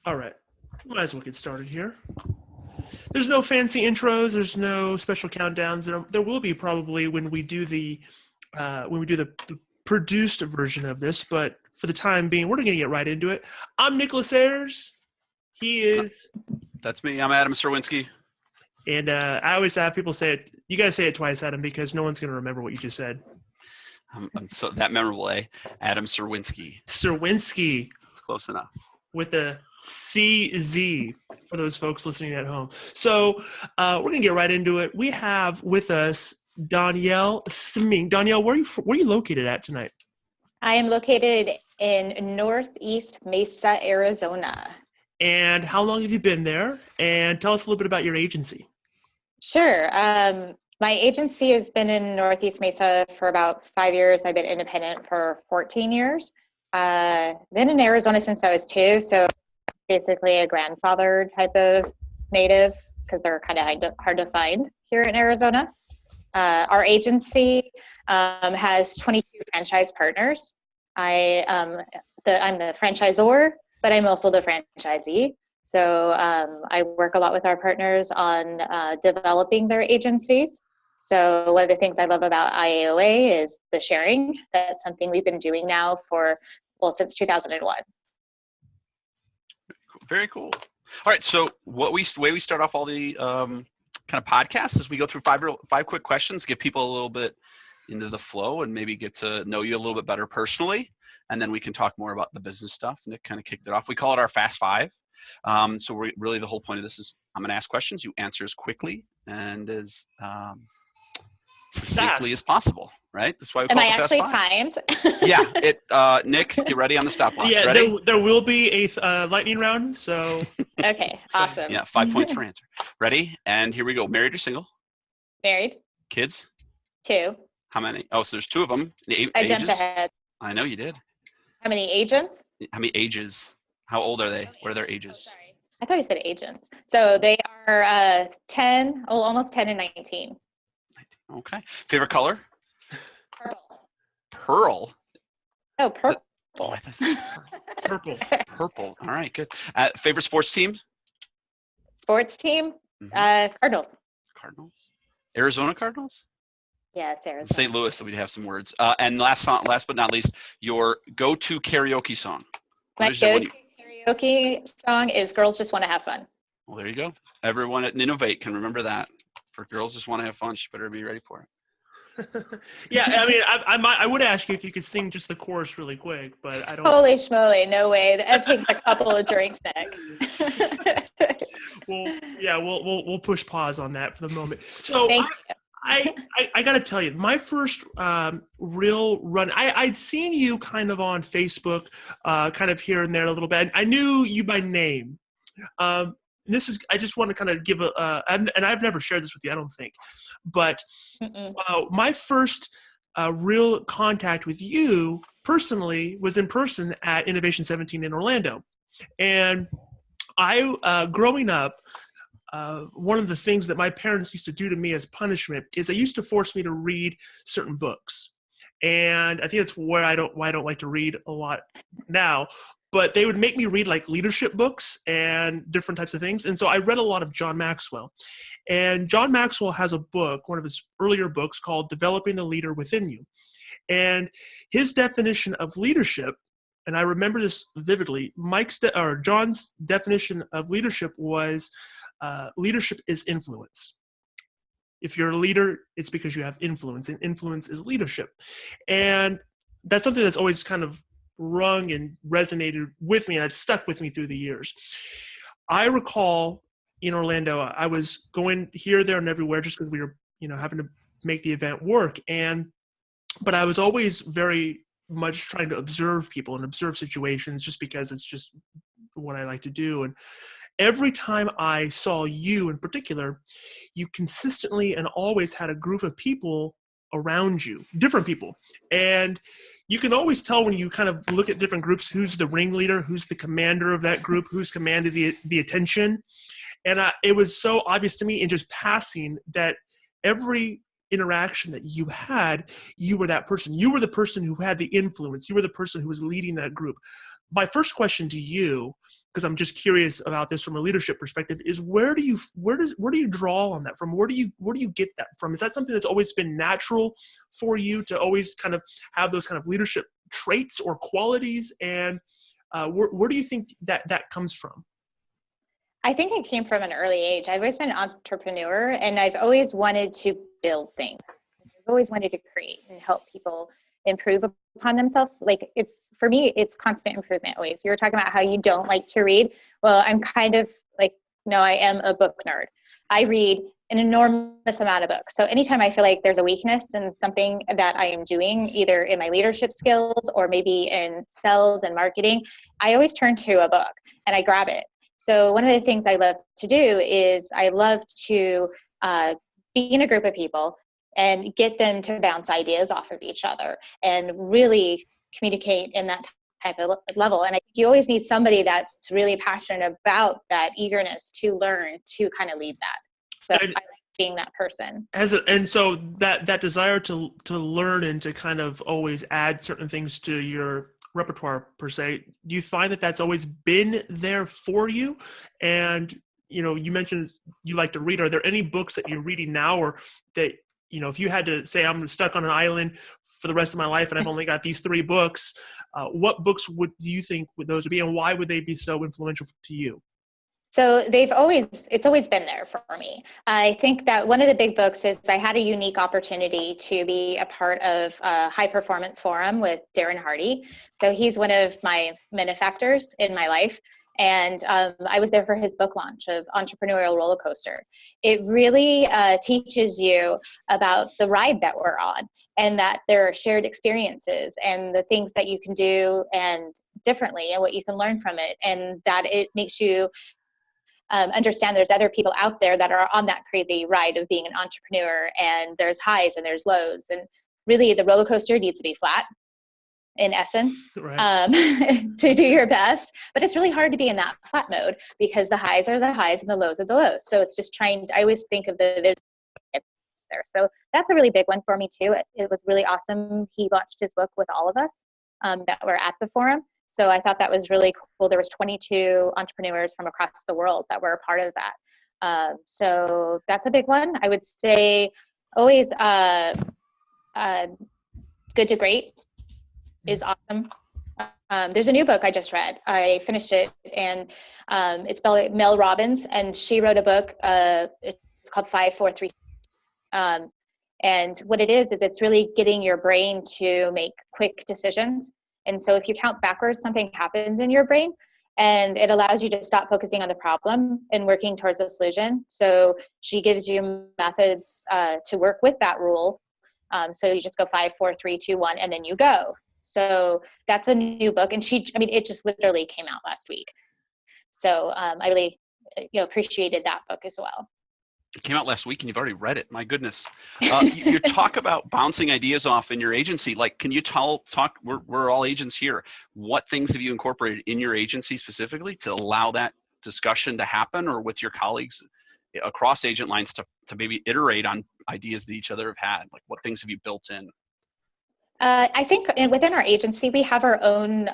All right. Might as well get started here. There's no fancy intros. There's no special countdowns. There will be probably when we do the the produced version of this. But for the time being, we're going to get right into it. I'm Nicholas Ayers. He is. That's me. I'm Adam Serwinski. And I always have people say it. You got to say it twice, Adam, because no one's going to remember what you just said. I'm so that memorable, eh? Adam Serwinski. Serwinski. It's close enough. With a CZ for those folks listening at home. So we're going to get right into it. We have with us Dawnyel Smink. Dawnyel, where are you located at tonight? I am located in Northeast Mesa, Arizona. And how long have you been there? And tell us a little bit about your agency. Sure. My agency has been in Northeast Mesa for about 5 years. I've been independent for 14 years. Been in Arizona since I was 2, so basically a grandfather type of native because they're kind of hard to find here in Arizona. Our agency has 22 franchise partners. I'm the franchisor, but I'm also the franchisee. So I work a lot with our partners on developing their agencies. So one of the things I love about IAOA is the sharing. That's something we've been doing now since 2001. Very cool. All right. So the way we start off all the kind of podcasts is we go through five quick questions, give people a little bit into the flow and maybe get to know you a little bit better personally. And then we can talk more about the business stuff. Nick kind of kicked it off. We call it our Fast Five. So really the whole point of this is I'm going to ask questions. You answer as quickly and as succinctly as possible, right? That's why we call it it actually Fast Five. timed? Yeah. Nick, get ready on the stopwatch. Yeah, ready? there will be a lightning round. So okay, awesome. Yeah, 5 points per answer. Ready? And here we go. Married or single? Married. Kids? 2. How many? Oh, so there's 2 of them. I jumped ahead. I know you did. How many agents? How many ages? How old are they? What are their ages? Oh, sorry. I thought you said agents. So they are 10, almost 10 and 19. Okay. Favorite color? Purple. Pearl? Oh, purple. purple. Purple. All right, good. Favorite sports team? Sports team? Cardinals. Cardinals? Arizona Cardinals? Yes, Arizona. St. Louis, so we'd have some words. And last but not least, your go-to karaoke song. My go-to karaoke song is Girls Just Want to Have Fun. Well, there you go. Everyone at Innovate can remember that. For Girls Just Want to Have Fun, she better be ready for it. Yeah, I mean, I would ask you if you could sing just the chorus really quick, but I don't. Holy schmoly, no way. That takes a couple of drinks, Nick. Well, yeah, we'll push pause on that for the moment. So Thank you. I got to tell you, my first real run, I'd seen you kind of on Facebook, kind of here and there a little bit. I knew you by name. I just want to kind of give and I've never shared this with you, I don't think, but my first real contact with you personally was in person at Innovation 17 in Orlando. And growing up, one of the things that my parents used to do to me as punishment is they used to force me to read certain books. And I think that's why I don't like to read a lot now. But they would make me read like leadership books and different types of things. And so I read a lot of John Maxwell. And John Maxwell has a book, one of his earlier books called Developing the Leader Within You. And his definition of leadership, and I remember this vividly, John's definition of leadership was leadership is influence. If you're a leader, it's because you have influence, and influence is leadership. And that's something that's always kind of rung and resonated with me, and it's stuck with me through the years. I recall in Orlando, I was going here, there, and everywhere just because we were, having to make the event work. But I was always very much trying to observe people and observe situations just because it's just what I like to do. And every time I saw you in particular, you consistently and always had a group of people around you, different people. And you can always tell when you kind of look at different groups, who's the ringleader, who's the commander of that group, who's commanded the attention. And it was so obvious to me in just passing that every interaction that you had, you were that person. You were the person who had the influence. You were the person who was leading that group. My first question to you, because I'm just curious about this from a leadership perspective, is where do you draw on that from? Where do you get that from? Is that something that's always been natural for you to always kind of have those kind of leadership traits or qualities? And where do you think that comes from? I think it came from an early age. I've always been an entrepreneur, and I've always wanted to build things. I've always wanted to create and help people improve upon themselves. Like, for me, it's constant improvement always. You were talking about how you don't like to read. Well, I'm kind of like, no, I am a book nerd. I read an enormous amount of books. So anytime I feel like there's a weakness in something that I am doing, either in my leadership skills or maybe in sales and marketing, I always turn to a book and I grab it. So one of the things I love to do is I love to be in a group of people and get them to bounce ideas off of each other and really communicate in that type of level. And I think you always need somebody that's really passionate about that eagerness to learn to kind of lead that. So I like being that person. And so that desire to learn and to kind of always add certain things to your repertoire per se, do you find that that's always been there for you? And you mentioned you like to read. Are there any books that you're reading now, or that if you had to say, I'm stuck on an island for the rest of my life and I've only got these 3 books, what books do you think would those be, and why would they be so influential to you? So it's always been there for me. I think that one of the big books is I had a unique opportunity to be a part of a high performance forum with Darren Hardy. So he's one of my benefactors in my life. And I was there for his book launch of Entrepreneurial Roller Coaster. It really teaches you about the ride that we're on, and that there are shared experiences and the things that you can do and differently and what you can learn from it. And that it makes you understand there's other people out there that are on that crazy ride of being an entrepreneur, and there's highs and there's lows, and really the roller coaster needs to be flat in essence, right. To do your best, but it's really hard to be in that flat mode because the highs are the highs and the lows are the lows. So it's just I always think of the vision there. So that's a really big one for me too. It was really awesome. He launched his book with all of us that were at the forum. So I thought that was really cool. There was 22 entrepreneurs from across the world that were a part of that. So that's a big one. I would say always Good to Great is awesome. There's a new book I just read. I finished it, and it's by Mel Robbins, and she wrote a book. It's called 5, 4, 3. And what it is it's really getting your brain to make quick decisions. And so if you count backwards, something happens in your brain, and it allows you to stop focusing on the problem and working towards a solution. So she gives you methods to work with that rule. So you just go 5, 4, 3, 2, 1, and then you go. So that's a new book. And it just literally came out last week. So I really appreciated that book as well. It came out last week and you've already read it. My goodness. You talk about bouncing ideas off in your agency. Like, can you talk, we're all agents here. What things have you incorporated in your agency specifically to allow that discussion to happen, or with your colleagues across agent lines to maybe iterate on ideas that each other have had? Like, what things have you built in? I think within our agency, we have our own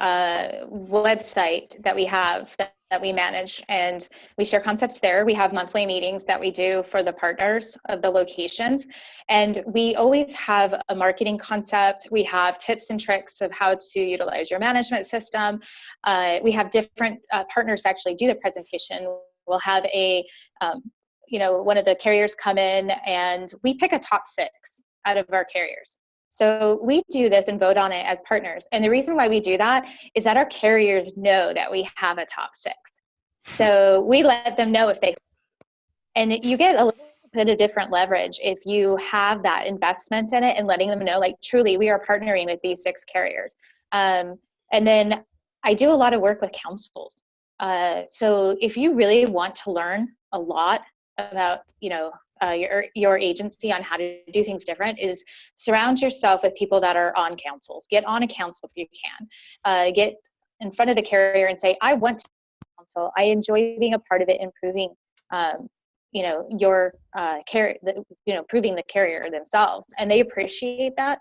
website that we have that we manage, and we share concepts there. We have monthly meetings that we do for the partners of the locations, and we always have a marketing concept. We have tips and tricks of how to utilize your management system. We have different partners actually do the presentation. We'll have one of the carriers come in, and we pick a top 6 out of our carriers. So we do this and vote on it as partners. And the reason why we do that is that our carriers know that we have a top 6. So we let them know if they, and you get a little bit of different leverage if you have that investment in it and letting them know, like, truly, we are partnering with these 6 carriers. And then I do a lot of work with councils. So if you really want to learn a lot about, your agency on how to do things different, is surround yourself with people that are on councils. Get on a council if you can. Get in front of the carrier and say, I want to council. I enjoy being a part of it, improving, your proving the carrier themselves, and they appreciate that.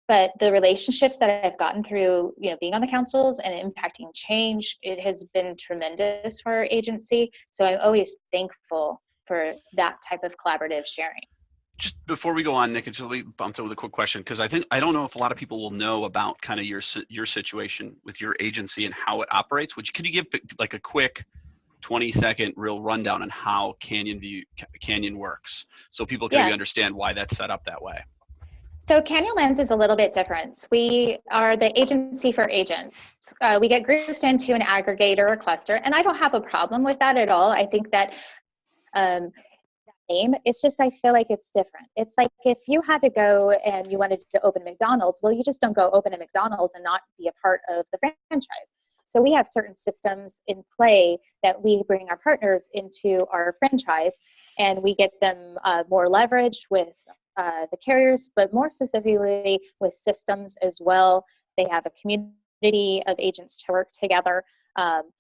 But the relationships that I've gotten through, being on the councils and impacting change, it has been tremendous for our agency. So I'm always thankful for that type of collaborative sharing. Just before we go on, Nick, just let me bump with a quick question, because I don't know if a lot of people will know about kind of your situation with your agency and how it operates. Could you give like a quick 20-second real rundown on how Canyon works, so people can maybe understand why that's set up that way? So Canyonlands is a little bit different. We are the agency for agents. We get grouped into an aggregator or cluster, and I don't have a problem with that at all. I think that name, it's just, I feel like it's different. It's like if you had to go and you wanted to open McDonald's, well, you just don't go open a McDonald's and not be a part of the franchise. So we have certain systems in play that we bring our partners into our franchise, and we get them more leverage with the carriers, but more specifically with systems as well. They have a community of agents to work together.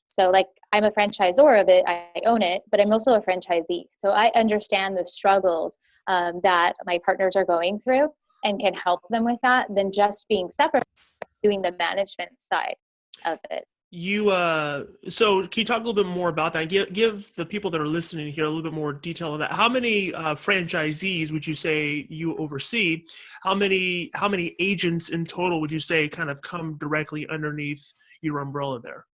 So like I'm a franchisor of it, I own it, but I'm also a franchisee. So I understand the struggles that my partners are going through and can help them with that than just being separate, doing the management side of it. So can you talk a little bit more about that? Give the people that are listening here a little bit more detail on that. How many franchisees would you say you oversee? How many agents in total would you say kind of come directly underneath your umbrella there?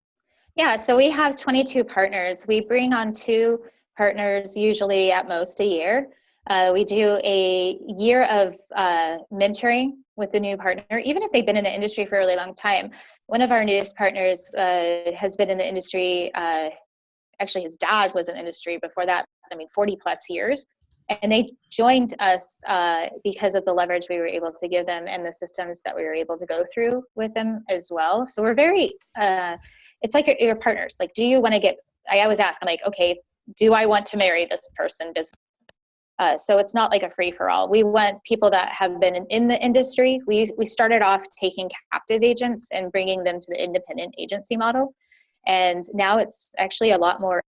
Yeah, so we have 22 partners. We bring on 2 partners usually at most a year. We do a year of mentoring with the new partner, even if they've been in the industry for a really long time. One of our newest partners has been in the industry, actually his dad was in the industry before that, 40 plus years. And they joined us because of the leverage we were able to give them and the systems that we were able to go through with them as well. So we're very, it's like your partners. Like, do you want to I always ask, I'm like, okay, do I want to marry this person? So it's not like a free for all. We want people that have been in the industry. We started off taking captive agents and bringing them to the independent agency model. And now it's actually a lot more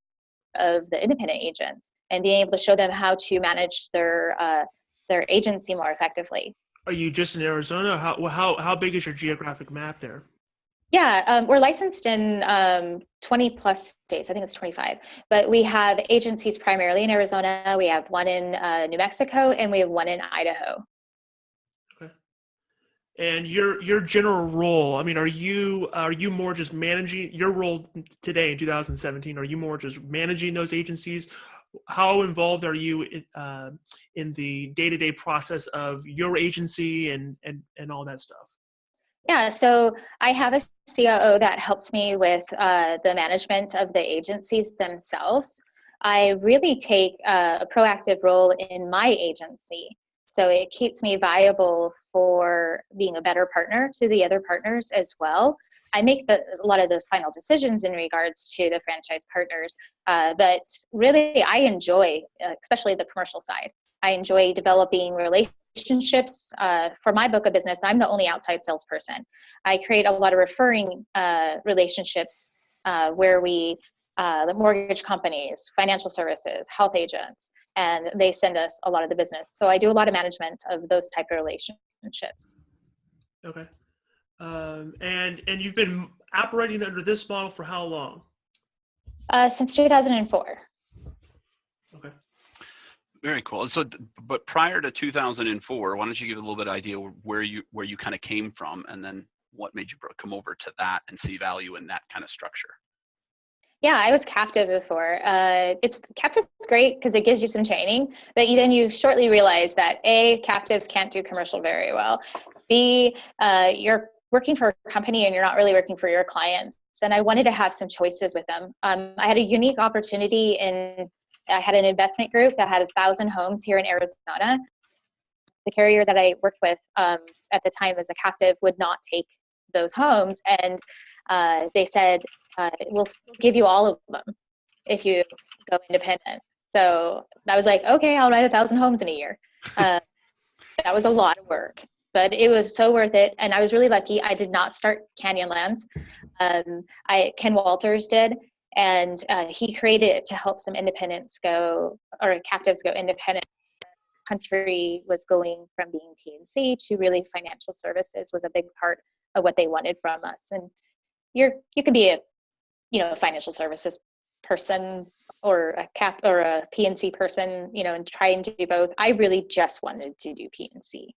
of the independent agents and being able to show them how to manage their agency more effectively. Are you just in Arizona? How big is your geographic map there? Yeah, we're licensed in 20 plus states. I think it's 25. But we have agencies primarily in Arizona. We have one in New Mexico, and we have one in Idaho. Okay. And your general role, are you more just managing your role today in 2017? Are you more just managing those agencies? How involved are you in the day-to-day process of your agency and all that stuff? Yeah, so I have a COO that helps me with the management of the agencies themselves. I really take a proactive role in my agency. So it keeps me viable for being a better partner to the other partners as well. I make a lot of the final decisions in regards to the franchise partners, but really I enjoy, especially the commercial side, I enjoy developing relationships. For my book of business, I'm the only outside salesperson. I create a lot of referring relationships where the mortgage companies, financial services, health agents, and they send us a lot of the business. So I do a lot of management of those type of relationships. Okay. And you've been operating under this model for how long? Since 2004. Okay. Very cool. So, but prior to 2004, why don't you give a little bit of idea where you kind of came from, and then what made you come over to that and see value in that kind of structure? Yeah, I was captive before. Captive's great because it gives you some training, but then you shortly realize that A, captives can't do commercial very well. B, you're working for a company and you're not really working for your clients. And I wanted to have some choices with them. I had a unique opportunity I had an investment group that had 1,000 homes here in Arizona. The carrier that I worked with at the time as a captive would not take those homes. And they said, we'll give you all of them if you go independent. So I was like, okay, I'll write 1,000 homes in a year. That was a lot of work, but it was so worth it. And I was really lucky. I did not start Canyonlands. Ken Walters did. And he created it to help some independents go, or captives go independent. Country was going from being P&C to really financial services was a big part of what they wanted from us. And you can be a financial services person or a P&C person, and trying to do both. I really just wanted to do P&C.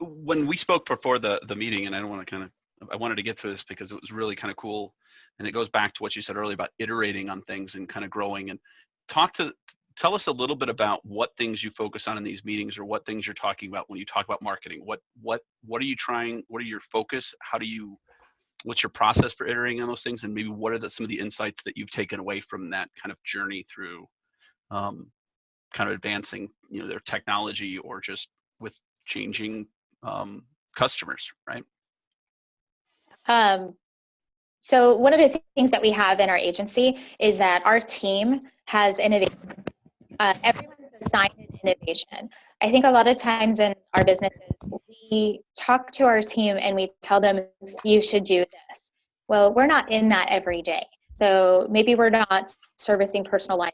When we spoke before the meeting, and I wanted to get to this because it was really kind of cool, and it goes back to what you said earlier about iterating on things and kind of growing. And tell us a little bit about what things you focus on in these meetings, or what things you're talking about when you talk about marketing. What are you trying? What are your focus? What's your process for iterating on those things? And maybe what are some of the insights that you've taken away from that kind of journey through kind of advancing, their technology, or just with changing customers, right? So one of the things that we have in our agency is that our team has innovation. Everyone's assigned an innovation. I think a lot of times in our businesses, we talk to our team and we tell them, you should do this. Well, we're not in that every day. So maybe we're not servicing personal lines,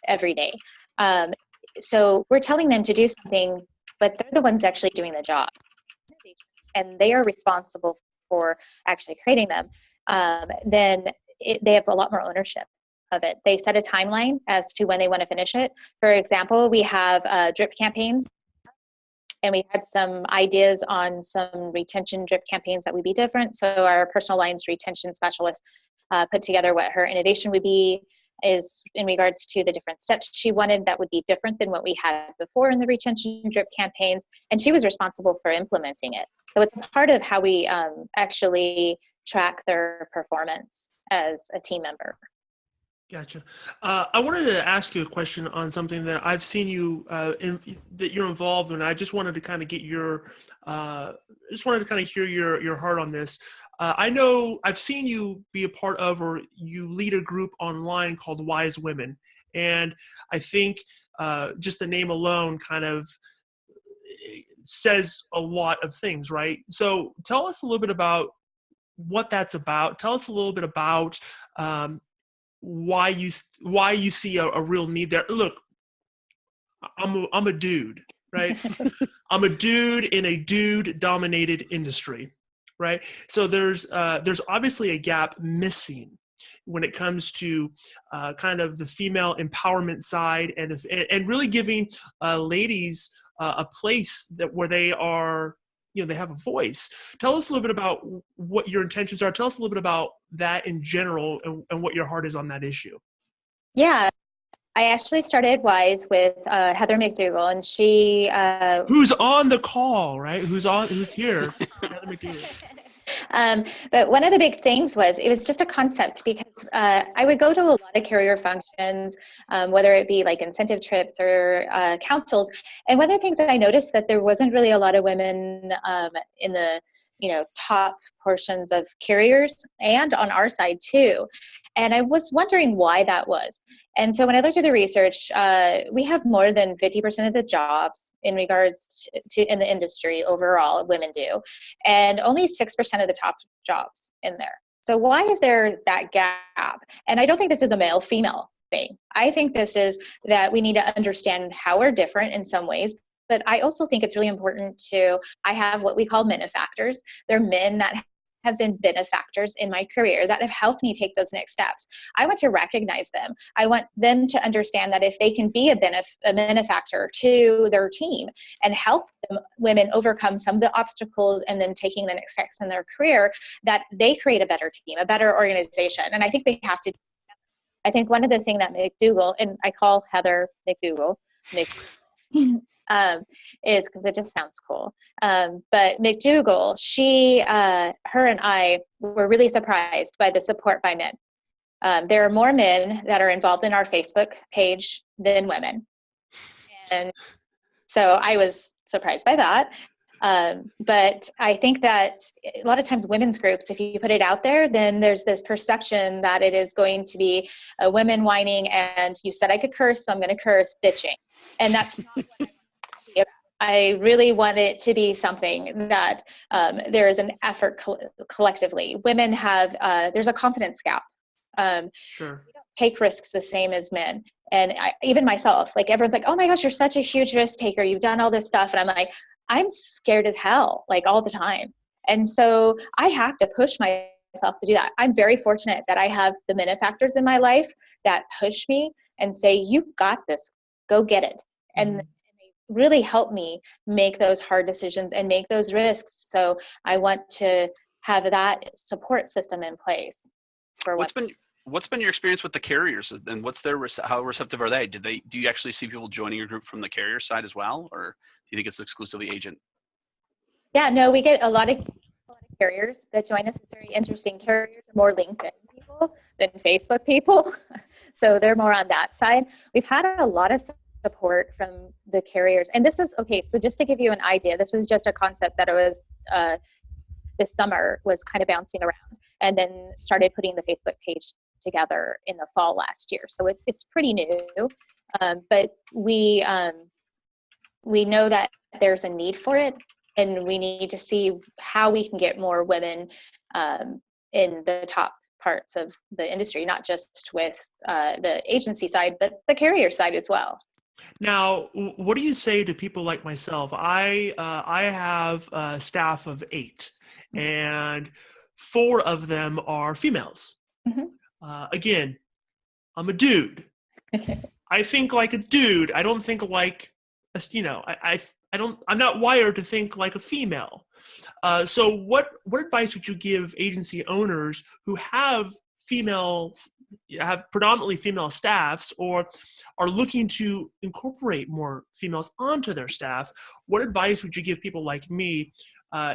every day. So we're telling them to do something, but they're the ones actually doing the job. And they are responsible for actually creating them. Then they have a lot more ownership of it. They set a timeline as to when they want to finish it. For example, we have drip campaigns, and we had some ideas on some retention drip campaigns that would be different. So our personal lines retention specialist put together what her innovation would be, is in regards to the different steps she wanted that would be different than what we had before in the retention drip campaigns. And she was responsible for implementing it. So it's part of how we actually track their performance as a team member. Gotcha. I wanted to ask you a question on something that I've seen you that you're involved in. I just wanted to kind of get hear your heart on this. I know I've seen you be a part of, or you lead a group online called Wise Women, and I think just the name alone kind of says a lot of things, right? So tell us a little bit about what that's about. Tell us a little bit about why you see a real need there. Look, I'm a dude, right? I'm a dude in a dude-dominated industry, right? So there's obviously a gap missing when it comes to kind of the female empowerment side, and really giving ladies a place where they are, they have a voice. Tell us a little bit about what your intentions are. Tell us a little bit about that in general, and what your heart is on that issue. Yeah, I actually started Wise with Heather McDougall, and she who's on the call, right? Who's here? Heather McDougall. But one of the big things was, it was just a concept, because I would go to a lot of carrier functions, whether it be like incentive trips or councils. And one of the things that I noticed, that there wasn't really a lot of women in the top portions of carriers, and on our side too. And I was wondering why that was. And so when I looked at the research, we have more than 50% of the jobs in regards to in the industry overall, women do, and only 6% of the top jobs in there. So why is there that gap? And I don't think this is a male-female thing. I think this is that we need to understand how we're different in some ways. But I also think it's really important I have what we call benefactors. They're men that have been benefactors in my career that have helped me take those next steps. I want to recognize them. I want them to understand that if they can be a benefactor to their team and help women overcome some of the obstacles and then taking the next steps in their career, that they create a better team, a better organization. And I think we have to. I think one of the things that McDougall, and I call Heather McDougall, is because it just sounds cool. But McDougall, her and I were really surprised by the support by men. There are more men that are involved in our Facebook page than women. And so I was surprised by that. But I think that a lot of times women's groups, if you put it out there, then there's this perception that it is going to be women whining, and you said I could curse, so I'm going to curse, bitching. And that's not what I want to be about. I really want it to be something that there is an effort collectively. Women have, there's a confidence gap. Sure. We don't take risks the same as men. And even myself, like everyone's like, oh my gosh, you're such a huge risk taker. You've done all this stuff. And I'm like, I'm scared as hell, like all the time. And so I have to push myself to do that. I'm very fortunate that I have the benefactors in my life that push me and say, you got this, go get it. And they really help me make those hard decisions and make those risks. So I want to have that support system in place. For What's been your experience with the carriers, and what's their how receptive are they? Do you actually see people joining your group from the carrier side as well, or do you think it's exclusively agent? Yeah, no, we get a lot of carriers that join us. It's very interesting. Carriers are more LinkedIn people than Facebook people. So they're more on that side. We've had a lot of support from the carriers. And this is, okay, so just to give you an idea, this was just a concept that I was, this summer was kind of bouncing around, and then started putting the Facebook page together in the fall last year. So it's pretty new, but we know that there's a need for it, and we need to see how we can get more women in the top parts of the industry, not just with the agency side, but the carrier side as well. Now, what do you say to people like myself? I have a staff of 8, and 4 of them are females. Again, I'm a dude. I think like a dude. I don't think like, I'm not wired to think like a female. So what advice would you give agency owners who have predominantly female staffs, or are looking to incorporate more females onto their staff? What advice would you give people like me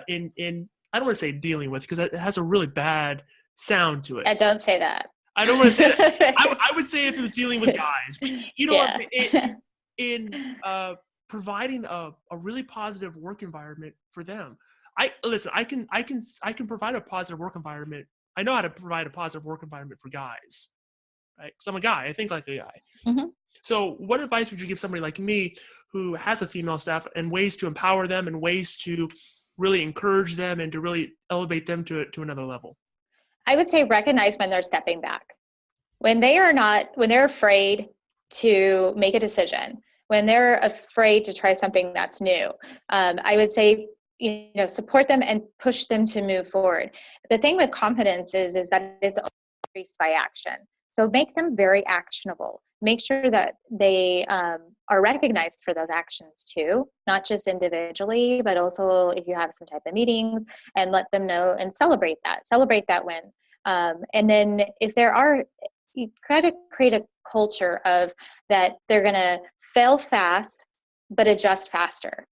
in I don't want to say dealing with, because it has a really bad sound to it. Don't say that. I don't want to say that. I would say if it was dealing with guys, but you know what? In providing a really positive work environment for them. I can provide a positive work environment. I know how to provide a positive work environment for guys, right? Because I'm a guy. I think like a guy. So what advice would you give somebody like me who has a female staff, and ways to empower them and ways to really encourage them and to really elevate them to another level? I would say recognize when they're stepping back. When they're afraid to make a decision, when they're afraid to try something that's new, I would say, support them and push them to move forward. The thing with confidence is that it's increased by action. So make them very actionable. Make sure that they are recognized for those actions too, not just individually, but also if you have some type of meetings, and let them know and celebrate that win. And then if you try to create a culture of that they're going to fail fast, but adjust faster.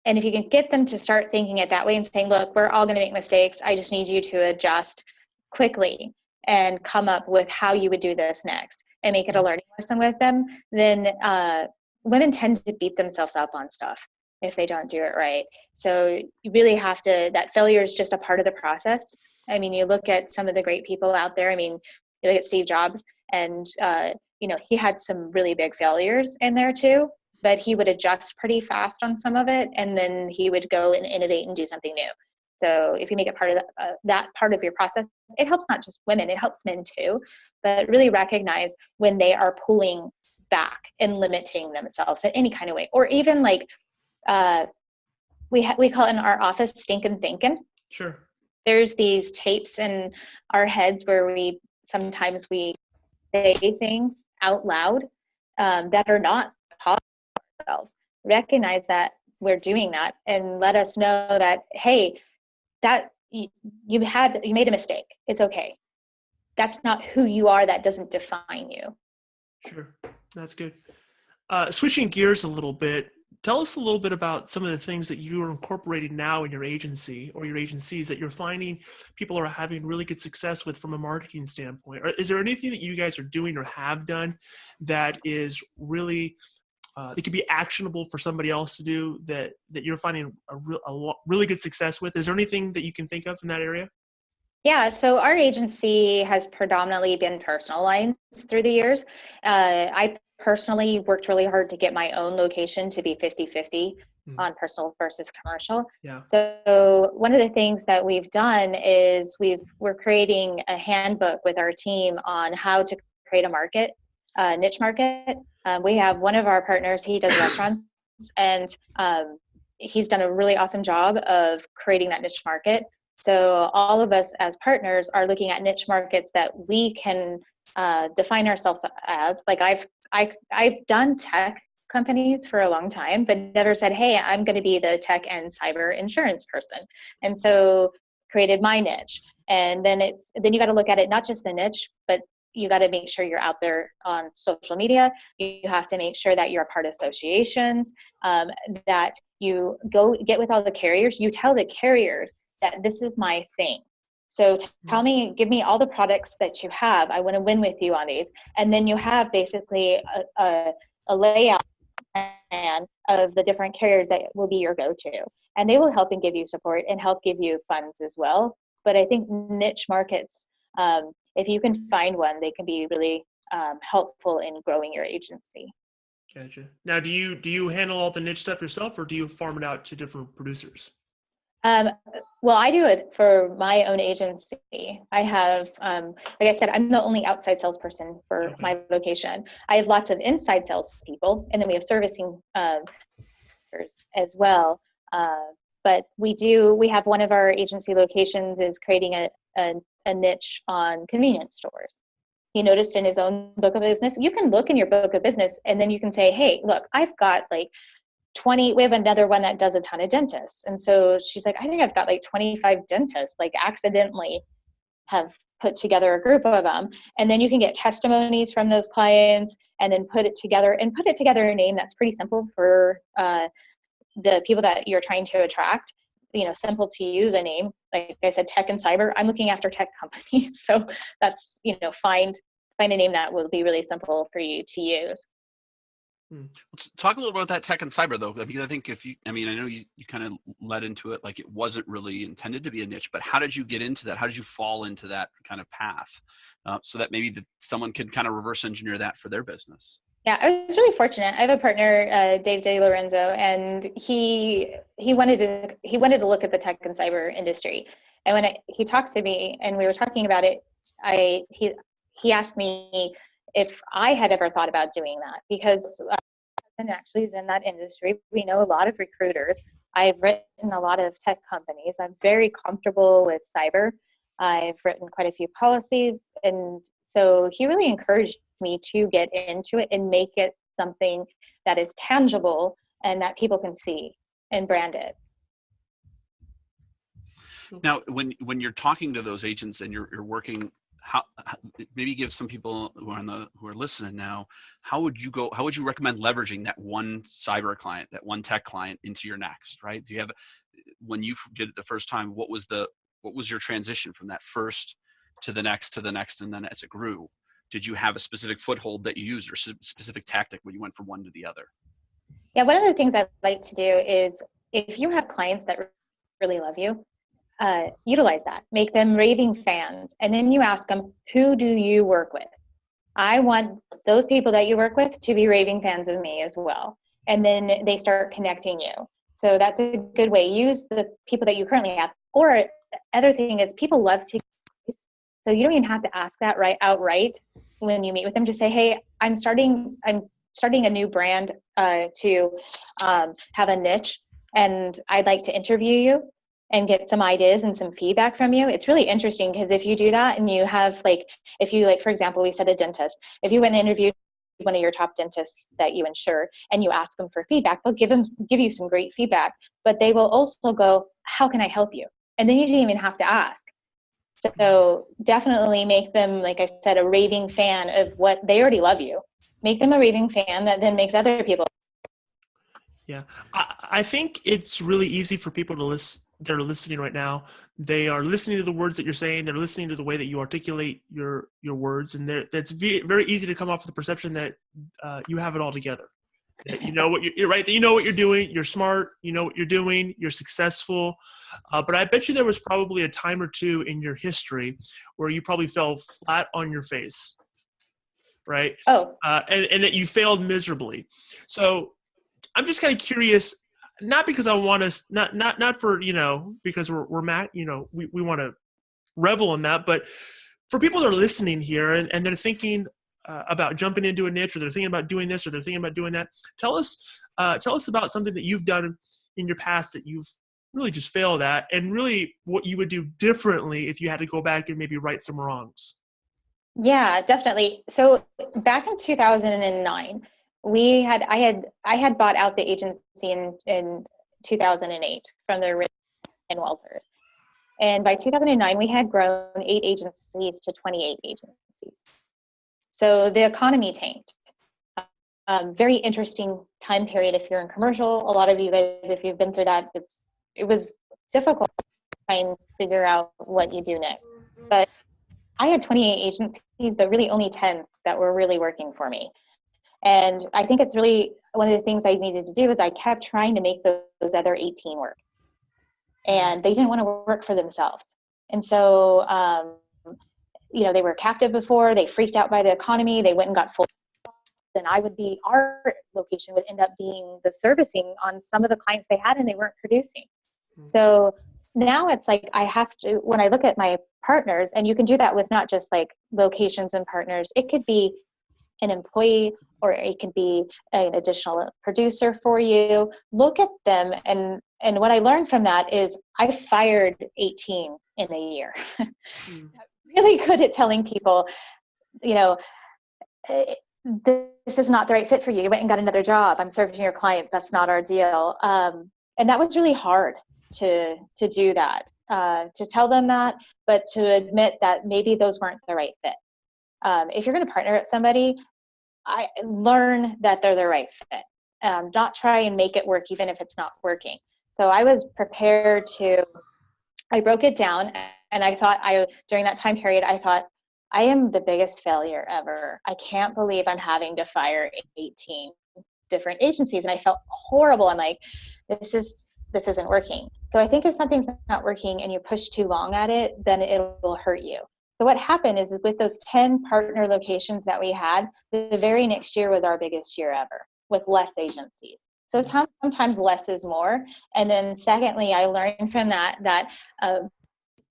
And if you can get them to start thinking it that way and saying, look, we're all going to make mistakes. I just need you to adjust quickly and come up with how you would do this next, and make it a learning lesson with them, then women tend to beat themselves up on stuff if they don't do it right. So you really have to, that failure is just a part of the process. I mean, you look at some of the great people out there. I mean, you look at Steve Jobs, and he had some really big failures in there too, but he would adjust pretty fast on some of it, and then he would go and innovate and do something new. So if you make it part of that part of your process, it helps not just women, it helps men too, but really recognize when they are pulling back and limiting themselves in any kind of way. Or even like, we call it in our office stinking thinking. Sure. There's these tapes in our heads where we sometimes say things out loud that are not positive for ourselves. Recognize that we're doing that, and let us know that, hey, that you made a mistake. It's okay. That's not who you are. That doesn't define you. Sure. That's good. Switching gears a little bit, tell us a little bit about some of the things that you are incorporating now in your agency or your agencies that you're finding people are having really good success with from a marketing standpoint. Or is there anything that you guys are doing or have done that is really that could be actionable for somebody else to do that you're finding really good success with? Is there anything that you can think of in that area? Yeah, so our agency has predominantly been personal lines through the years. I personally worked really hard to get my own location to be 50-50 on personal versus commercial. Yeah. So one of the things that we've done is we're creating a handbook with our team on how to create a market, niche market. We have one of our partners, he does restaurants, and he's done a really awesome job of creating that niche market. So all of us as partners are looking at niche markets that we can define ourselves as. Like I've done tech companies for a long time, but never said, hey, I'm going to be the tech and cyber insurance person. And so created my niche. And then you got to look at it, not just the niche, but you got to make sure you're out there on social media. You have to make sure that you're a part of associations, that you go get with all the carriers. You tell the carriers that this is my thing. So give me all the products that you have. I want to win with you on these. And then you have basically a layout plan of the different carriers that will be your go-to. And they will help and give you support and help give you funds as well. But I think niche markets, if you can find one, they can be really helpful in growing your agency. Gotcha. Now, do you handle all the niche stuff yourself, or do you farm it out to different producers? Well, I do it for my own agency. I have, like I said, I'm the only outside salesperson for my location. I have lots of inside salespeople, and then we have servicing as well. But we have one of our agency locations is creating a niche on convenience stores. He noticed in his own book of business, you can look in your book of business and then you can say, hey, look, I've got like 20, we have another one that does a ton of dentists. And so she's like, I think I've got like 25 dentists, like accidentally have put together a group of them. And then you can get testimonies from those clients and then put it together in a name that's pretty simple for the people that you're trying to attract. Simple to use a name. Like I said, tech and cyber, I'm looking after tech companies. So that's, find a name that will be really simple for you to use. Let's talk a little about that tech and cyber though, because I think I know you kind of led into it like it wasn't really intended to be a niche, but how did you get into that? How did you fall into that kind of path so that maybe someone could kind of reverse engineer that for their business? Yeah, I was really fortunate. I have a partner, Dave DeLorenzo, and he wanted to look at the tech and cyber industry. And when he talked to me and we were talking about it, he asked me if I had ever thought about doing that, because my husband actually is in that industry. We know a lot of recruiters. I've written a lot of tech companies. I'm very comfortable with cyber. I've written quite a few policies, and so he really encouraged me to get into it and make it something that is tangible and that people can see and brand it. Now, when you're talking to those agents and you're working, how maybe give some people who are listening now, how would you recommend leveraging that one cyber client, that one tech client into your next, right? Do you have, when you did it the first time, what was your transition from that first to the next, and then as it grew? Did you have a specific foothold that you used or specific tactic when you went from one to the other? Yeah, one of the things I like to do is if you have clients that really love you, utilize that. Make them raving fans. And then you ask them, who do you work with? I want those people that you work with to be raving fans of me as well. And then they start connecting you. So that's a good way. Use the people that you currently have. Or the other thing is people love to, so you don't even have to ask that outright when you meet with them. Just say, hey, I'm starting a new brand to have a niche, and I'd like to interview you and get some ideas and some feedback from you. It's really interesting because if you do that and you have for example, we said a dentist, if you went and interviewed one of your top dentists that you insure and you ask them for feedback, they'll give you some great feedback, but they will also go, how can I help you? And then you didn't even have to ask. So definitely make them, like I said, a raving fan of what they already love you. Make them a raving fan that then makes other people. Yeah, I think it's really easy for people to listen. They're listening right now. They are listening to the words that you're saying. They're listening to the way that you articulate your words, and that's very easy to come off with the perception that you have it all together. That you know what you're right. That you know what you're doing. You're smart. You know what you're doing. You're successful. But I bet you there was probably a time or two in your history where you probably fell flat on your face. right? Oh, And that you failed miserably. So I'm just kind of curious, not because I want us, not for, because we're mad, we want to revel in that, but for people that are listening here and they're thinking about jumping into a niche, or they're thinking about doing this, or they're thinking about doing that, tell us about something that you've done in your past that you've really just failed at, and really what you would do differently if you had to go back and maybe right some wrongs. yeah, definitely. So back in 2009, I had bought out the agency in 2008 from the original in Walters. And by 2009, we had grown 8 agencies to 28 agencies. So the economy tanked. Very interesting time period if you're in commercial. A lot of you guys, if you've been through that, it was difficult to try and figure out what you do next. But I had 28 agencies, but really only 10 that were really working for me. And I think it's really one of the things I needed to do is I kept trying to make those other 18 work. And they didn't want to work for themselves. And so, they were captive before, they freaked out by the economy, they went and got full. Then our location would end up being the servicing on some of the clients they had, and they weren't producing. So now it's like I have to, when I look at my partners, and you can do that with not just like locations and partners, it could be an employee, or it could be an additional producer for you. Look at them, and what I learned from that is I fired 18 in a year. Really good at telling people, this is not the right fit for you. You went and got another job. I'm servicing your client. That's not our deal. And that was really hard to do that, to tell them that, but to admit that maybe those weren't the right fit. If you're going to partner with somebody, I learn that they're the right fit. Not try and make it work even if it's not working. So I was prepared I broke it down, and I thought during that time period, I thought, I am the biggest failure ever. I can't believe I'm having to fire 18 different agencies. And I felt horrible. I'm like, this isn't working. So I think if something's not working and you push too long at it, then it will hurt you. So what happened is with those 10 partner locations that we had, the very next year was our biggest year ever with less agencies. So sometimes less is more. And then secondly, I learned from that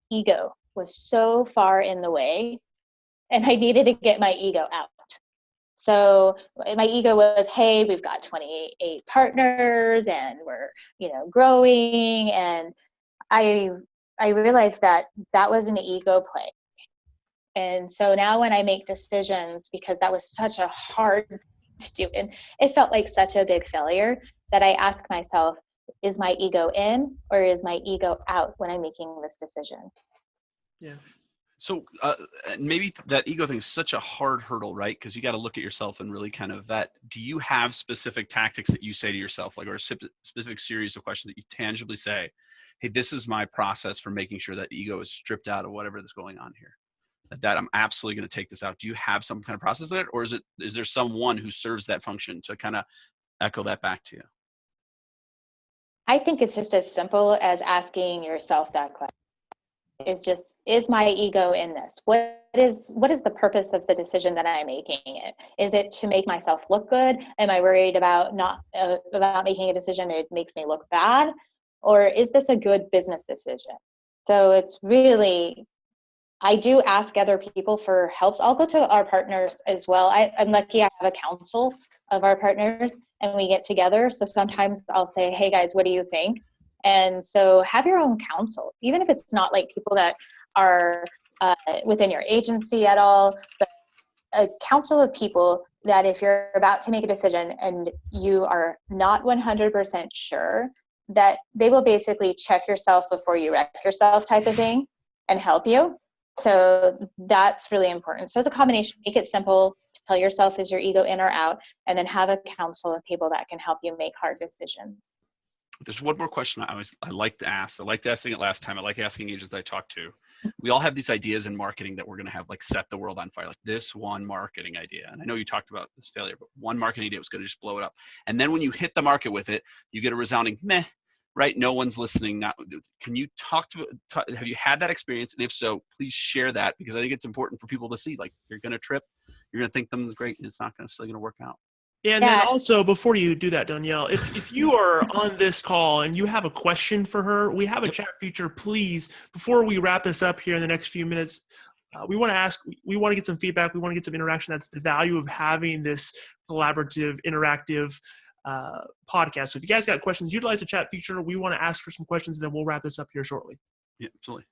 ego was so far in the way, and I needed to get my ego out. So my ego was, hey, we've got 28 partners and we're, growing. And I realized that was an ego play. And so now when I make decisions, because that was such a hard thing to do, and it felt like such a big failure, that I ask myself, is my ego in or is my ego out when I'm making this decision? Yeah. So maybe that ego thing is such a hard hurdle, right? Because you got to look at yourself and really kind of vet. Do you have specific tactics that you say to yourself, like, or a specific series of questions that you tangibly say, hey, this is my process for making sure that ego is stripped out of whatever is going on here? That I'm absolutely going to take this out. Do you have some kind of process there, or is there someone who serves that function to kind of echo that back to you? I think it's just as simple as asking yourself that question. Is my ego in this? What is the purpose of the decision that I'm making it? Is it to make myself look good? Am I worried about about making a decision it makes me look bad? Or is this a good business decision? So it's really, I do ask other people for help. I'll go to our partners as well. I'm lucky I have a council of our partners and we get together. So sometimes I'll say, hey guys, what do you think? And so have your own counsel, even if it's not like people that are within your agency at all, but a council of people that if you're about to make a decision and you are not 100% sure, that they will basically check yourself before you wreck yourself type of thing and help you. So that's really important. So it's a combination. Make it simple. Tell yourself, is your ego in or out? And then have a council of people that can help you make hard decisions. There's one more question I like to ask. I liked asking it last time. I like asking agents that I talk to. We all have these ideas in marketing that we're going to have like set the world on fire, like this one marketing idea. And I know you talked about this failure, but one marketing idea was going to just blow it up. And then when you hit the market with it, you get a resounding meh right? No one's listening. Now, can you have you had that experience? And if so, please share that, because I think it's important for people to see, like, you're going to trip, you're going to think something's great, and it's not still going to work out. And then also, before you do that, Dawnyel, if you are on this call and you have a question for her, we have a chat feature. Please, before we wrap this up here in the next few minutes, we want to get some feedback. We want to get some interaction. That's the value of having this collaborative, interactive podcast. So if you guys got questions, utilize the chat feature. We want to ask her some questions, and then we'll wrap this up here shortly. Yeah, absolutely.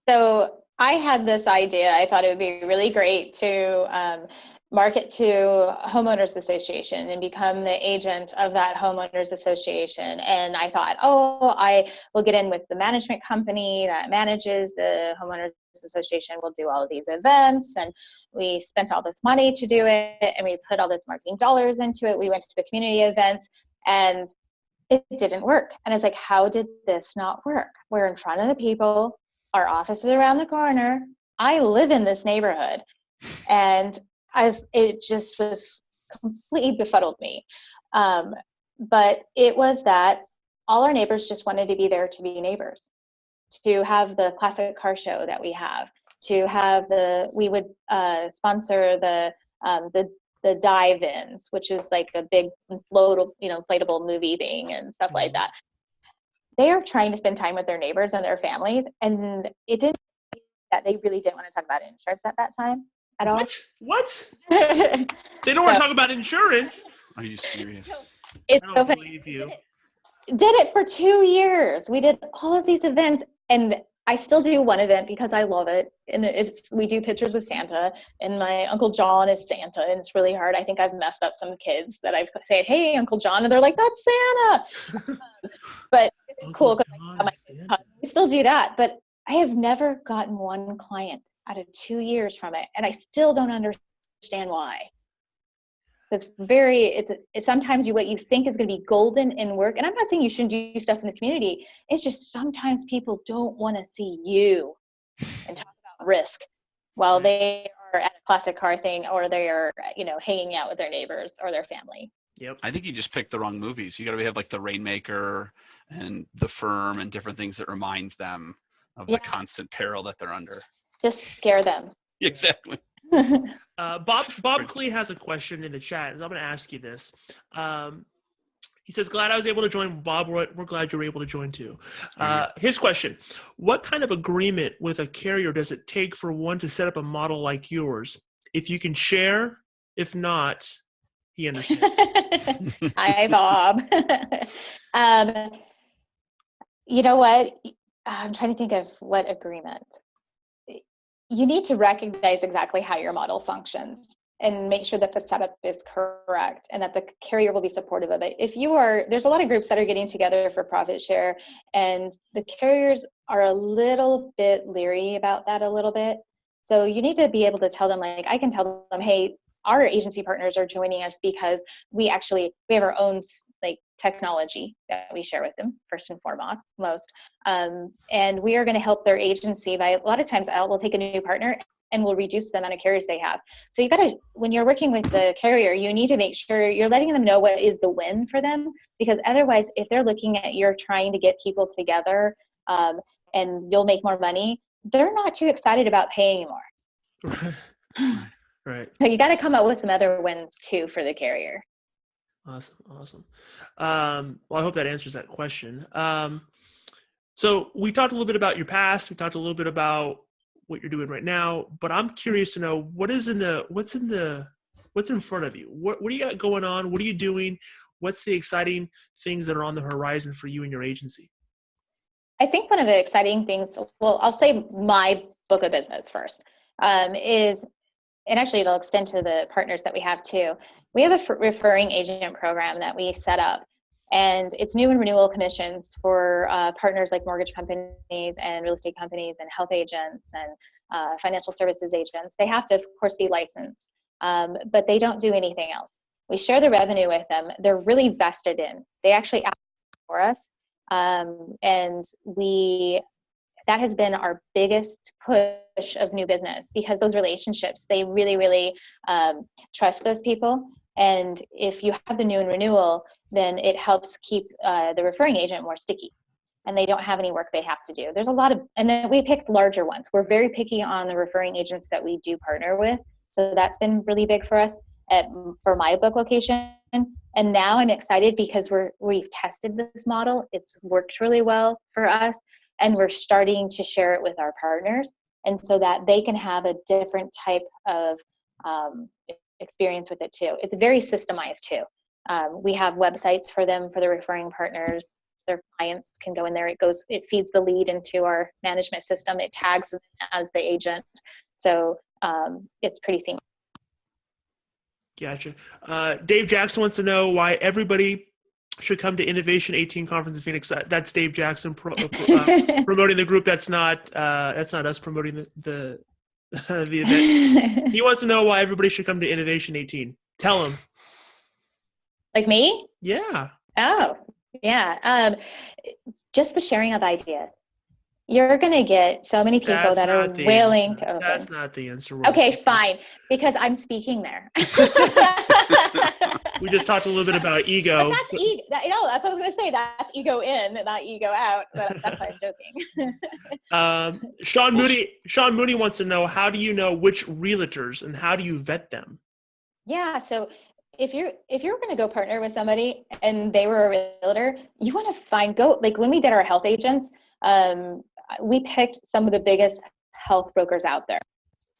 So I had this idea. I thought it would be really great to market to a homeowners association and become the agent of that homeowners association. And I thought, I will get in with the management company that manages the homeowners association. We'll do all of these events, and we spent all this money to do it, and we put all this marketing dollars into it. We went to the community events, and it didn't work. And I was like, how did this not work? We're in front of the people. Our office is around the corner. I live in this neighborhood. And it just was completely befuddled me. But it was that all our neighbors just wanted to be there to be neighbors, to have the classic car show that we have, to have we would sponsor the dive-ins, which is like a big inflatable movie thing and stuff like that. They are trying to spend time with their neighbors and their families, and it didn't that they really didn't want to talk about insurance at that time at all. What? They don't want to talk about insurance. Are you serious? It's I don't believe you. Did it for 2 years. We did all of these events, and I still do one event because I love it. And we do pictures with Santa, and my Uncle John is Santa, and it's really hard. I think I've messed up some kids that I've said, "Hey, Uncle John," and they're like, "That's Santa." But it's cool because we still do that. But I have never gotten one client out of 2 years from it, and I still don't understand why. It's sometimes what you think is going to be golden in work. And I'm not saying you shouldn't do stuff in the community. It's just sometimes people don't want to see you and talk about risk while they are at a classic car thing, or they are, hanging out with their neighbors or their family. Yep. I think you just picked the wrong movies. You got to have like The Rainmaker and The Firm and different things that remind them of the constant peril that they're under. Just scare them. Exactly. Bob Clee has a question in the chat, and I'm going to ask you this. He says, glad I was able to join. Bob, we're glad you were able to join too. His question, what kind of agreement with a carrier does it take for one to set up a model like yours? If you can share, if not, he understands. Hi, Bob. You know what? I'm trying to think of what agreement. You need to recognize exactly how your model functions and make sure that the setup is correct and that the carrier will be supportive of it. There's a lot of groups that are getting together for profit share, and the carriers are a little bit leery about that a little bit. So you need to be able to tell them, like, I can tell them, hey, our agency partners are joining us because we have our own technology that we share with them first and foremost, and we are going to help their agency by, a lot of times we'll take a new partner and we'll reduce the amount of carriers they have. So when you're working with the carrier, you need to make sure you're letting them know what is the win for them, because otherwise, if they're looking at you're trying to get people together and you'll make more money, they're not too excited about paying more. Right. So you got to come up with some other wins too for the carrier. Awesome. Well, I hope that answers that question. So we talked a little bit about your past. We talked a little bit about what you're doing right now, but I'm curious to know what's in front of you. What do you got going on? What are you doing? What's the exciting things that are on the horizon for you and your agency? I think one of the exciting things, well, I'll say my book of business first, is, and actually it'll extend to the partners that we have too. We have a referring agent program that we set up, and it's new and renewal commissions for partners like mortgage companies and real estate companies and health agents and financial services agents. They have to, of course, be licensed, but they don't do anything else. We share the revenue with them. They're really vested in. They actually ask for us, and that has been our biggest push of new business, because those relationships, they really, really trust those people. And if you have the new and renewal, then it helps keep the referring agent more sticky, and they don't have any work they have to do. There's a lot of, and then we picked larger ones. We're very picky on the referring agents that we do partner with. So that's been really big for us for my book location. And now I'm excited because we've tested this model. It's worked really well for us, and we're starting to share it with our partners, and so that they can have a different type of experience with it too. It's very systemized too. We have websites for them, for the referring partners. Their clients can go in there. It feeds the lead into our management system. It tags them as the agent. So it's pretty seamless. Gotcha. Dave Jackson wants to know why everybody should come to Innovation 18 conference in Phoenix. That's Dave Jackson promoting the group. That's not us promoting the event. He wants to know why everybody should come to Innovation 18. Tell him. Like me? Yeah. Oh, yeah. Just the sharing of ideas. You're going to get so many people that are willing to open. That's not the answer. Okay, fine. Because I'm speaking there. We just talked a little bit about ego. But that's ego. That's what I was going to say. That's ego in, not ego out. But that's why I'm joking. Sean Mooney wants to know, how do you know which realtors and how do you vet them? Yeah. So if you're going to go partner with somebody and they were a realtor, you want to like when we did our health agents, we picked some of the biggest health brokers out there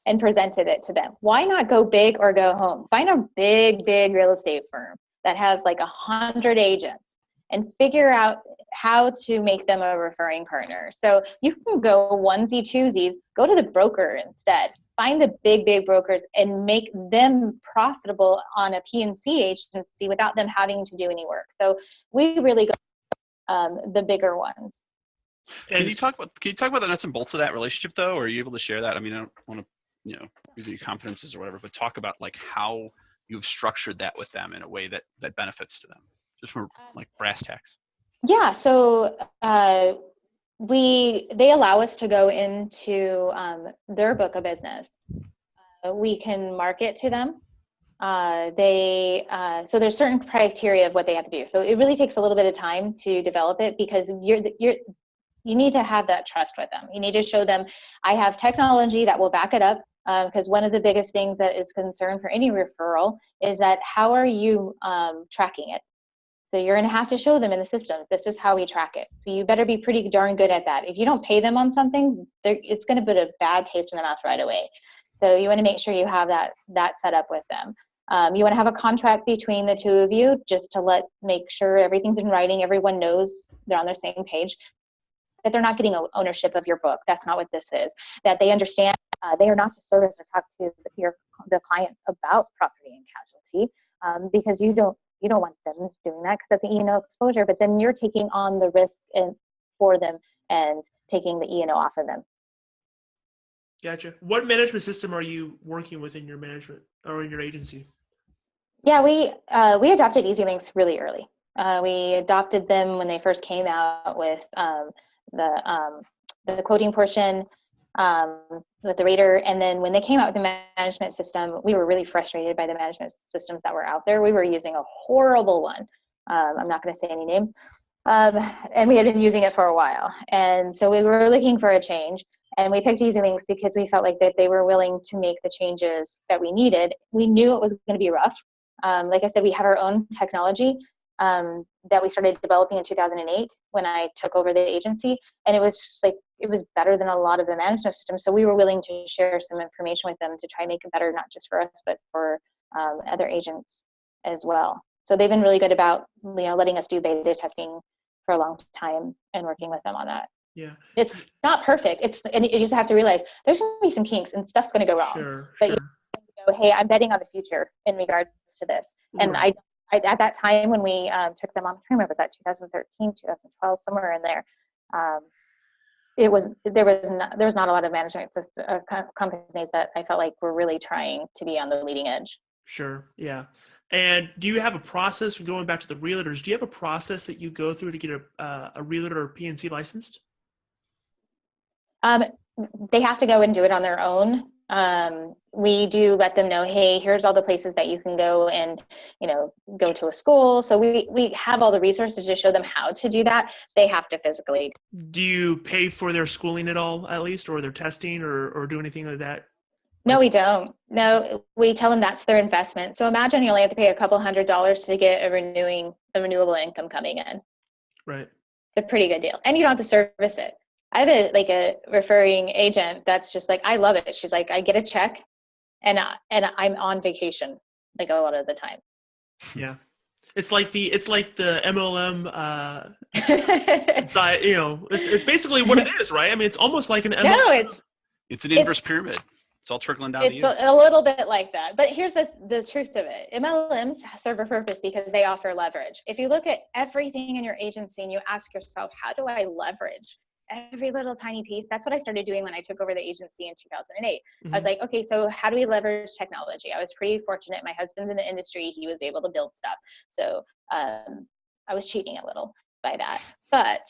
and presented it to them. Why not go big or go home? Find a big real estate firm that has like 100 agents and figure out how to make them a referring partner. So you can go onesie twosies, go to the broker instead. Find the big brokers and make them profitable on a P&C agency without them having to do any work. So we really go the bigger ones. Can you talk about the nuts and bolts of that relationship though? Or are you able to share that? I mean, I don't want to, give you confidences or whatever, but talk about like how you've structured that with them in a way that benefits to them, just from like brass tacks. Yeah. So they allow us to go into their book of business. We can market to them. So there's certain criteria of what they have to do. So it really takes a little bit of time to develop it because you need to have that trust with them. You need to show them, I have technology that will back it up. Because one of the biggest things that is concern for any referral is that how are you tracking it? So you're going to have to show them in the system, this is how we track it. So you better be pretty darn good at that. If you don't pay them on something, it's going to put a bad taste in their mouth right away. So you want to make sure you have that set up with them. You want to have a contract between the two of you just to make sure everything's in writing. Everyone knows they're on the same page, that they're not getting ownership of your book. That's not what this is. That they understand they are not to service or talk to the clients about property and casualty because you don't want them doing that because that's an E&O exposure. But then you're taking on the risk for them and taking the E&O off of them. Gotcha. What management system are you working with in your management or in your agency? Yeah, we adopted EasyLinks really early. We adopted them when they first came out with the quoting portion with the rater. And then when they came out with the management system, we were really frustrated by the management systems that were out there. We were using a horrible one. I'm not going to say any names. And we had been using it for a while. And so we were looking for a change. And we picked EasyLinks because we felt like that they were willing to make the changes that we needed. We knew it was going to be rough. Like I said, we have our own technology that we started developing in 2008 when I took over the agency. And it was just like, it was better than a lot of the management systems. So we were willing to share some information with them to try and make it better, not just for us, but for other agents as well. So they've been really good about, letting us do beta testing for a long time and working with them on that. Yeah. It's not perfect. And you just have to realize there's going to be some kinks and stuff's going to go wrong. But you go, hey, I'm betting on the future in regards to this. And I at that time when we took them on, I remember, was that 2013, 2012, somewhere in there. There was not a lot of management companies that I felt like were really trying to be on the leading edge. Sure. Yeah. And do you have a process, going back to the realtors, do you have a process that you go through to get a realtor or PNC licensed? They have to go and do it on their own. We do let them know, hey, here's all the places that you can go and, go to a school. So we have all the resources to show them how to do that. They have to physically. Do you pay for their schooling at all, at least, or their testing, or do anything like that? No, we don't. No, we tell them that's their investment. So imagine you only have to pay a couple $100s to get a renewable income coming in. Right. It's a pretty good deal. And you don't have to service it. I have a referring agent that's just like, I love it. She's like, I get a check and I'm on vacation like a lot of the time. Yeah. It's like the MLM side, it's basically what it is, right? I mean, it's almost like an MLM. No, it's an inverse pyramid. It's all trickling down to you. It's a little bit like that. But here's the truth of it. MLMs serve a purpose because they offer leverage. If you look at everything in your agency and you ask yourself, how do I leverage every little tiny piece? That's what I started doing when I took over the agency in 2008. I was like, okay, so how do we leverage technology? I was pretty fortunate. My husband's in the industry. He was able to build stuff. So I was cheating a little by that. But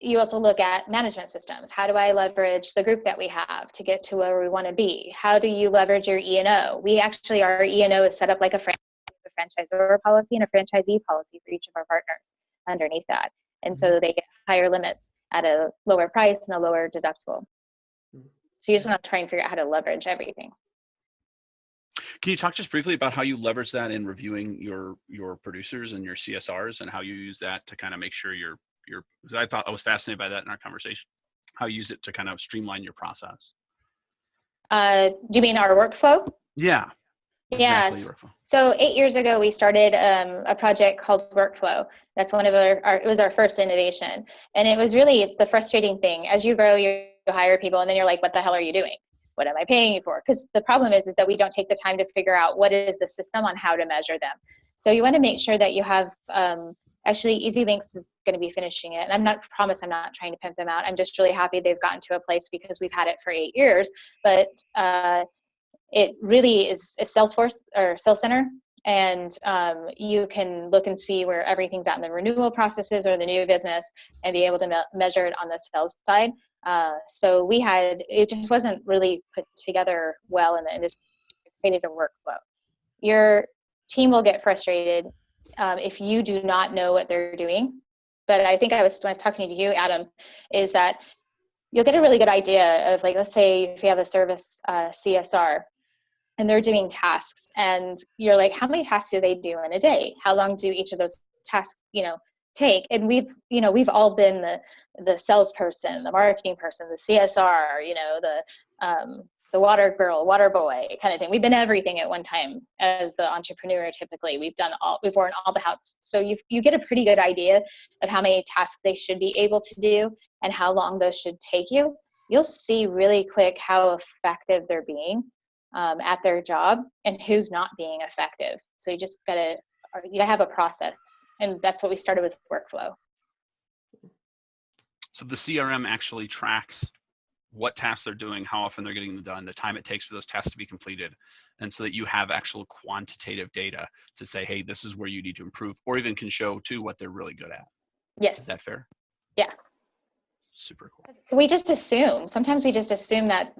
you also look at management systems. How do I leverage the group that we have to get to where we want to be? How do you leverage your E&O? Our E&O is set up like a franchisor policy and a franchisee policy for each of our partners underneath that. And so they get higher limits at a lower price and a lower deductible. So you just want to try and figure out how to leverage everything. Can you talk just briefly about how you leverage that in reviewing your producers and your CSRs and how you use that to kind of make sure because I was fascinated by that in our conversation, how you use it to kind of streamline your process. Do you mean our workflow? Yeah. Yes. Exactly. So 8 years ago, we started a project called Workflow. That's one of it was our first innovation. And it's the frustrating thing. As you grow, you hire people and then you're like, what the hell are you doing? What am I paying you for? Because the problem is that we don't take the time to figure out what is the system on how to measure them. So you want to make sure that you have, actually EasyLinks is going to be finishing it. And I'm not trying to pimp them out. I'm just really happy they've gotten to a place because we've had it for 8 years, but it really is a Salesforce or Sales Center. And you can look and see where everything's at in the renewal processes or the new business and be able to measure it on the sales side. So it just wasn't really put together well in the industry. We created a workflow. Your team will get frustrated if you do not know what they're doing. But I think when I was talking to you, Adam, is that you'll get a really good idea of, like, let's say if you have a service CSR and they're doing tasks and you're like, how many tasks do they do in a day? How long do each of those tasks, take? And we've all been the salesperson, the marketing person, the CSR, the water girl, water boy kind of thing. We've been everything at one time as the entrepreneur. Typically, we've worn all the hats. So you get a pretty good idea of how many tasks they should be able to do and how long those should take you. You'll see really quick how effective they're being at their job and who's not being effective. So you gotta have a process, and that's what we started with workflow. So the CRM actually tracks what tasks they're doing, how often they're getting them done, the time it takes for those tasks to be completed, and so that you have actual quantitative data to say, hey, this is where you need to improve, or even can show too what they're really good at. Yes. Is that fair? Yeah. Super cool. Sometimes we just assume that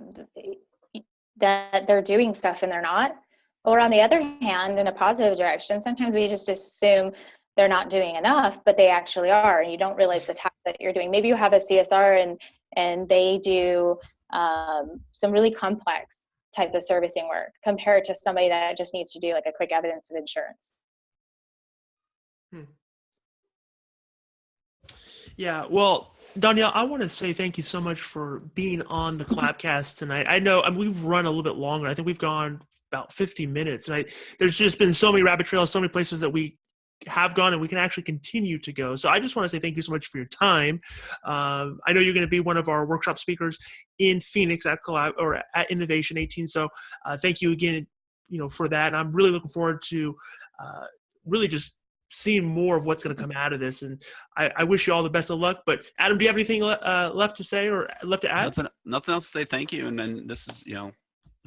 they're doing stuff and they're not. Or on the other hand, in a positive direction, sometimes we just assume they're not doing enough, but they actually are, and you don't realize the task that you're doing. Maybe you have a CSR and they do some really complex type of servicing work compared to somebody that just needs to do like a quick evidence of insurance. Yeah, well, Dawnyel, I want to say thank you so much for being on the COLLABCAST tonight. I know we've run a little bit longer. I think we've gone about 50 minutes. And there's just been so many rabbit trails, so many places that we have gone and we can actually continue to go. So I just want to say thank you so much for your time. I know you're going to be one of our workshop speakers in Phoenix at Innovation 18. So thank you again, for that. And I'm really looking forward to really just seeing more of what's going to come out of this. And I wish you all the best of luck. But Adam, do you have anything left to say or left to add? Nothing else to say. Thank you. And then this is,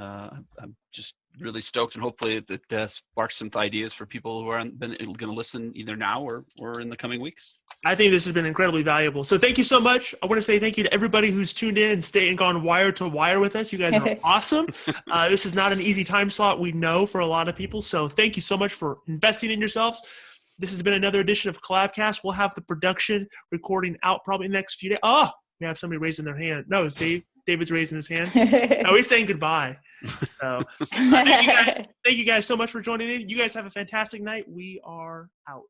I'm just really stoked, and hopefully that sparks some ideas for people who are going to listen either now or in the coming weeks. I think this has been incredibly valuable. So thank you so much. I want to say thank you to everybody who's tuned in and stayed and gone wire to wire with us. You guys are awesome. This is not an easy time slot, we know, for a lot of people. So thank you so much for investing in yourselves. This has been another edition of COLLABCAST. We'll have the production recording out probably in the next few days. Oh, we have somebody raising their hand. No, it's Dave. David's raising his hand. No, he's saying goodbye. So thank you guys so much for joining in. You guys have a fantastic night. We are out.